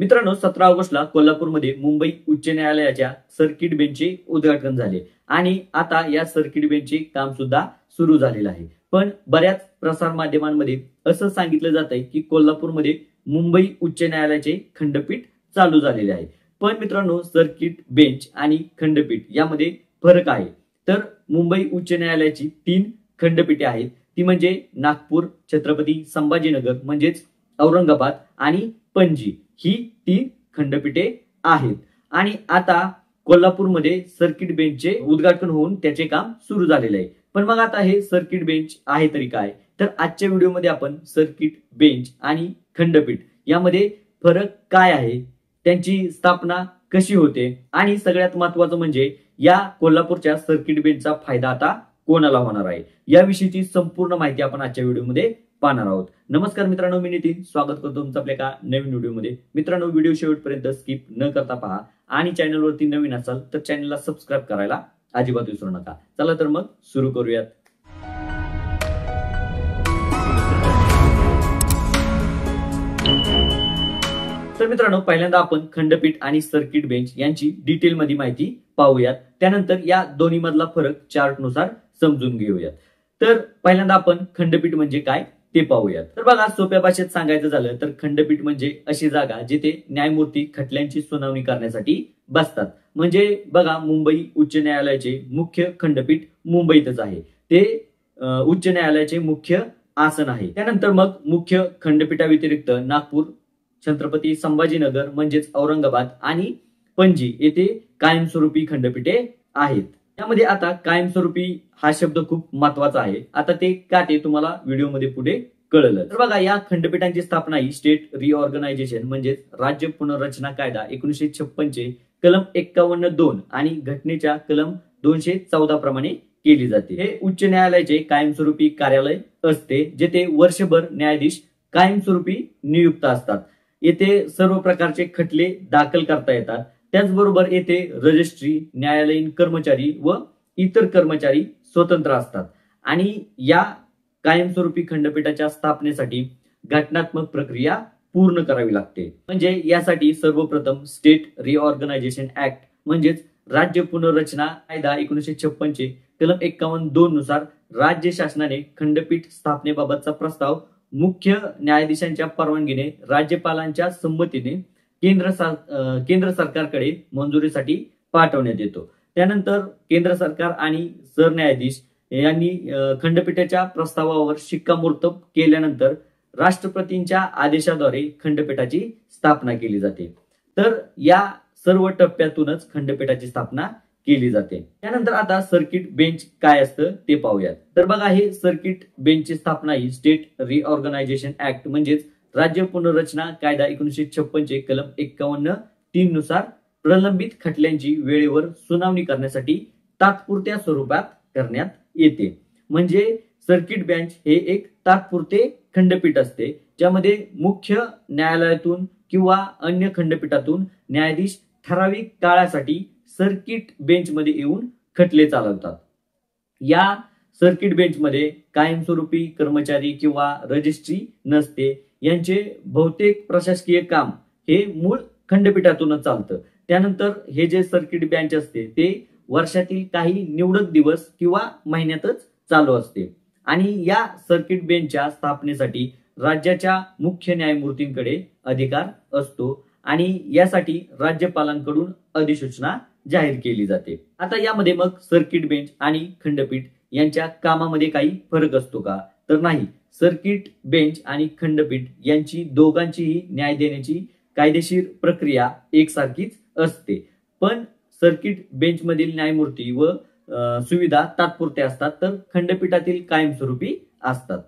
मित्रांनो, 17 ऑगस्टला कोल्हापूरमध्ये मुंबई उच्च न्यायालयाच्या सर्किट बेंचचे उद्घाटन झाले आणि आता या सर्किट बेंचचे काम सुद्धा सुरू झालेलं आहे। पण बऱ्याच प्रसार माध्यमांमध्ये असं सांगितलं जात आहे की कोल्हापूरमध्ये मुंबई उच्च न्यायालयाचे खंडपीठ चालू झालेले आहे। पण मित्रांनो, सर्किट बेंच आणि खंडपीठ यामध्ये फरक आहे। तर मुंबई उच्च न्यायालयाची 3 खंडपीठे आहेत, ती म्हणजे नागपूर, छत्रपती संभाजीनगर म्हणजेच औरंगाबाद आणि पणजी, ही 3 खंडपीठे आहेत। आणि आता कोल्हापूरमध्ये सर्किट बेंचचे उद्घाटन होऊन त्याचे काम सुरू झालेले आहे। पण मग आता हे सर्किट बेंच आहे तरी काय, तर आजच्या व्हिडिओमध्ये आपण सर्किट बेंच आणि खंडपीठ यामध्ये फरक काय आहे, त्यांची स्थापना कशी होते आणि सगळ्यात महत्त्वाचं म्हणजे या कोल्हापूरच्या सर्किट बेंचचा फायदा आता कोणाला होणार आहे, याविषयीची संपूर्ण माहिती आपण आजच्या व्हिडिओमध्ये पाहणार आहोत। नमस्कार मित्रांनो, मी नितीन स्वागत करतो तुमचं आपल्या एका नवीन व्हिडिओमध्ये। मित्रांनो, व्हिडिओ शेवटपर्यंत स्किप न करता पहा आणि चॅनलवरती नवीन असाल तर चॅनलला सबस्क्राइब करायला अजिबात विसरू नका। चला तर मग सुरू करूयात। तर मित्रांनो, पहिल्यांदा आपण खंडपीठ आणि सर्किट बेंच यांची डिटेल मध्ये माहिती पाहूयात, त्यानंतर या दोन्ही मधला फरक चार्ट नुसार समजून घेऊयात। तर पहिल्यांदा आपण खंडपीठ म्हणजे काय ते पाहूयात। तर बघा, सोप्या भाषेत सांगायचं झालं तर खंडपीठ म्हणजे अशी जागा जिथे न्यायमूर्ती खटल्यांची सुनावणी करण्यासाठी बसतात। म्हणजे बघा, मुंबई उच्च न्यायालयाचे मुख्य खंडपीठ मुंबईतच आहे, ते उच्च न्यायालयाचे मुख्य आसन आहे। त्यानंतर मग मुख्य खंडपीठाव्यतिरिक्त नागपूर, छत्रपती संभाजीनगर म्हणजेच औरंगाबाद आणि पणजी येथे कायमस्वरूपी खंडपीठे आहेत। त्यामध्ये आता कायमस्वरूपी हा शब्द खूप महत्वाचा आहे, आता ते का ते तुम्हाला व्हिडिओमध्ये पुढे कळलं। तर बघा, या खंडपीठांची स्थापना ही स्टेट रिऑर्गनायझेशन म्हणजे राज्य पुनर्रचना कायदा 1956 चे कलम 51(2) आणि घटनेच्या कलम 214 प्रमाणे केली जाते। हे उच्च न्यायालयाचे कायमस्वरूपी कार्यालय असते, जेथे वर्षभर न्यायाधीश कायमस्वरूपी नियुक्त असतात। येथे सर्व प्रकारचे खटले दाखल करता येतात। त्याचबरोबर येथे रजिस्ट्री, न्यायालयीन कर्मचारी व इतर कर्मचारी स्वतंत्र असतात। आणि या कायमस्वरूपी खंडपीठाच्या स्थापनेसाठी घटनात्मक प्रक्रिया पूर्ण करावी लागते। म्हणजे यासाठी सर्वप्रथम स्टेट रिऑर्गनायझेशन ऍक्ट म्हणजेच राज्य पुनर्रचना कायदा 1956 चे कलम 51(2) नुसार राज्य शासनाने खंडपीठ स्थापनेबाबतचा प्रस्ताव मुख्य न्यायाधीशांच्या परवानगीने राज्यपालांच्या संमतीने केंद्र सरकारकडे मंजुरीसाठी पाठवण्यात येतो। त्यानंतर केंद्र सरकार आणि सरन्यायाधीश यांनी खंडपीठाच्या प्रस्तावावर शिक्कामोर्तब केल्यानंतर राष्ट्रपतींच्या आदेशाद्वारे खंडपीठाची स्थापना केली जाते। तर या सर्व टप्प्यातूनच खंडपीठाची स्थापना केली जाते। त्यानंतर आता सर्किट बेंच काय असतं ते पाहूयात। तर बघा, हे सर्किट बेंचची स्थापना ही स्टेट रिऑर्गनायझेशन ऍक्ट म्हणजेच राज्य पुनर्रचना कायदा 1956 चे कलम 51(3) नुसार प्रलंबित खटल्यांची वेळेवर सुनावणी करण्यासाठी तात्पुरत्या स्वरूपात करण्यात येते। म्हणजे सर्किट बेंच हे एक तात्पुरते खंडपीठ असते, ज्यामध्ये मुख्य न्यायालयातून किंवा अन्य खंडपीठातून न्यायाधीश ठराविक काळासाठी सर्किट बेंच मध्ये येऊन खटले चालवतात। या सर्किट बेंच मध्ये कायमस्वरूपी कर्मचारी किंवा रजिस्ट्री नसते। यांचे बहुतेक प्रशासकीय काम हे मूळ खंडपीठातूनच चालतं। त्यानंतर हे जे सर्किट बेंच असते ते वर्षातील काही निवडक दिवस किंवा महिन्यातच चालू असते। आणि या सर्किट बेंचच्या स्थापनेसाठी राज्याच्या मुख्य न्यायमूर्तींकडे अधिकार असतो आणि यासाठी राज्यपालांकडून अधिसूचना जाहीर केली जाते। आता यामध्ये मग सर्किट बेंच आणि खंडपीठ यांच्या कामामध्ये काही फरक असतो का, तर नाही। सर्किट बेंच आणि खंडपीठ यांची दोघांचीही न्याय देण्याची कायदेशीर प्रक्रिया एकसारखीच असते, पण सर्किट बेंच मधील न्यायमूर्ती व सुविधा तात्पुरत्या असतात, तर खंडपीठातील कायमस्वरूपी असतात।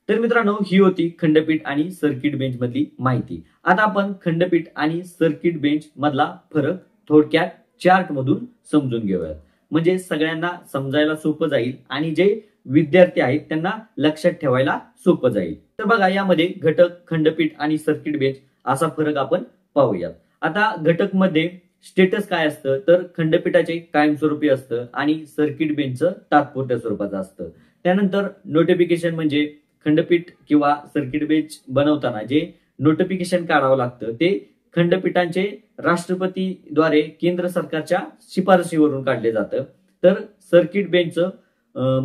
तर मित्रांनो, ही होती खंडपीठ आणि सर्किट बेंच मधली माहिती। आता आपण खंडपीठ आणि सर्किट बेंच मधला फरक थोडक्यात चार्ट मधून समजून घेऊयात, म्हणजे सगळ्यांना समजायला सोपं जाईल आणि जे विद्यार्थी आहेत त्यांना लक्षात ठेवायला सोपं जाईल। तर बघा, यामध्ये घटक, खंडपीठ आणि सर्किट बेंच असा फरक आपण पाहूयात। आता घटक मध्ये स्टेटस काय असतं, तर खंडपीठाचे कायमस्वरूपी असतं आणि सर्किट बेंचचं तात्पुरत्या स्वरूपाचं असतं। त्यानंतर नोटिफिकेशन म्हणजे खंडपीठ किंवा सर्किट बेंच बनवताना जे नोटिफिकेशन काढावं लागतं ते खंडपीठांचे राष्ट्रपतीद्वारे केंद्र सरकारच्या शिफारशीवरून काढले जातं. तर सर्किट बेंचचं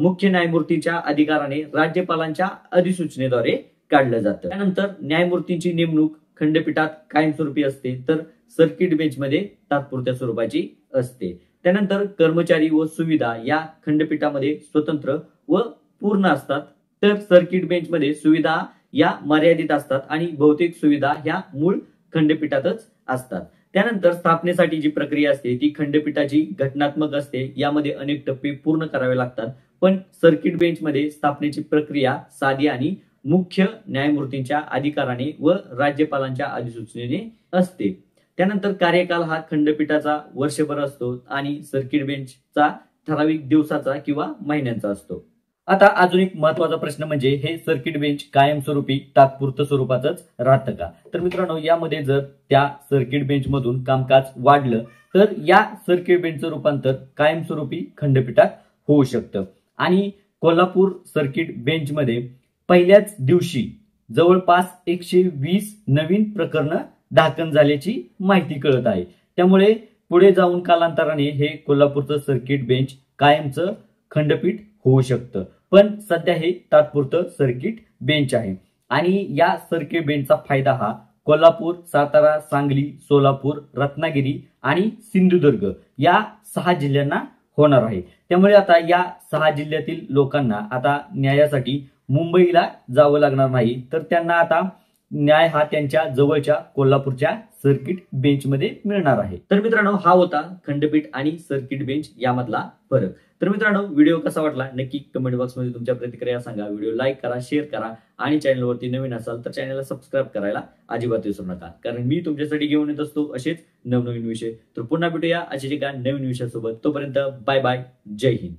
मुख्य न्यायमूर्तीच्या अधिकाराने राज्यपालांच्या अधिसूचनेद्वारे काढलं जातं. त्यानंतर न्यायमूर्तींची नेमणूक खंडपीठात कायमस्वरूपी असते, तर सर्किट बेंचमध्ये तात्पुरत्या स्वरूपाची असते. त्यानंतर कर्मचारी व सुविधा या खंडपीठामध्ये स्वतंत्र व पूर्ण असतात. तर सर्किट बेंचमध्ये सुविधा या मर्यादित असतात आणि बहुतेक सुविधा ह्या मूळ खंडपीठातच असतात. त्यानंतर स्थापनेसाठी जी प्रक्रिया असते ती खंडपीठाची घटनात्मक असते. यामध्ये अनेक टप्पे पूर्ण करावे लागतात. पण सर्किट बेंचमध्ये स्थापनेची प्रक्रिया साधी आणि मुख्य न्यायमूर्तींच्या अधिकाराने व राज्यपालांच्या अधिसूचनेने असते. त्यानंतर कार्यकाल हा खंडपीठाचा वर्षभर असतो आणि सर्किट बेंचचा ठराविक दिवसाचा किंवा महिन्यांचा असतो. आता अजून एक महत्वाचा प्रश्न म्हणजे हे सर्किट बेंच कायमस्वरूपी तात्पुरतं स्वरूपाचंच राहतं का? तर मित्रांनो, यामध्ये जर त्या सर्किट बेंच मधून कामकाज वाढलं तर या सर्किट बेंचचं रूपांतर कायमस्वरूपी खंडपीठात होऊ शकतं. आणि कोल्हापूर सर्किट बेंचमध्ये पहिल्याच दिवशी जवळपास 120 नवीन प्रकरणं दाखल झाल्याची माहिती कळत आहे. त्यामुळे पुढे जाऊन कालांतराने हे कोल्हापूरचं सर्किट बेंच कायमचं खंडपीठ होऊ शकतं. पण सध्या हे तात्पुरतं सर्किट बेंच आहे. आणि या सर्किट बेंचचा फायदा हा कोल्हापूर, सातारा, सांगली, सोलापूर, रत्नागिरी आणि सिंधुदुर्ग या 6 जिल्ह्यांना होणार आहे. त्यामुळे आता या 6 जिल्ह्यातील लोकांना आता न्यायासाठी मुंबईला जावं लागणार नाही, तर त्यांना आता न्याय हा त्यांच्या जवळच्या कोल्हापूरच्या सर्किट बेंचमध्ये मिळणार आहे. तर मित्रांनो, हा होता खंडपीठ आणि सर्किट बेंच यामधला फरक. तर मित्रांनो, व्हिडिओ कसा वाटला नक्की कमेंट बॉक्समध्ये तुमच्या प्रतिक्रिया सांगा. व्हिडिओ लाईक करा, शेअर करा आणि चॅनलवरती नवीन असाल तर चॅनलला सबस्क्राईब करायला अजिबात विसरू नका, कारण मी तुमच्यासाठी घेऊन येत असतो असेच नवनवीन विषय. तर पुन्हा भेटूया अशाच एका नवीन विषयासोबत. तोपर्यंत बाय बाय, जय हिंद.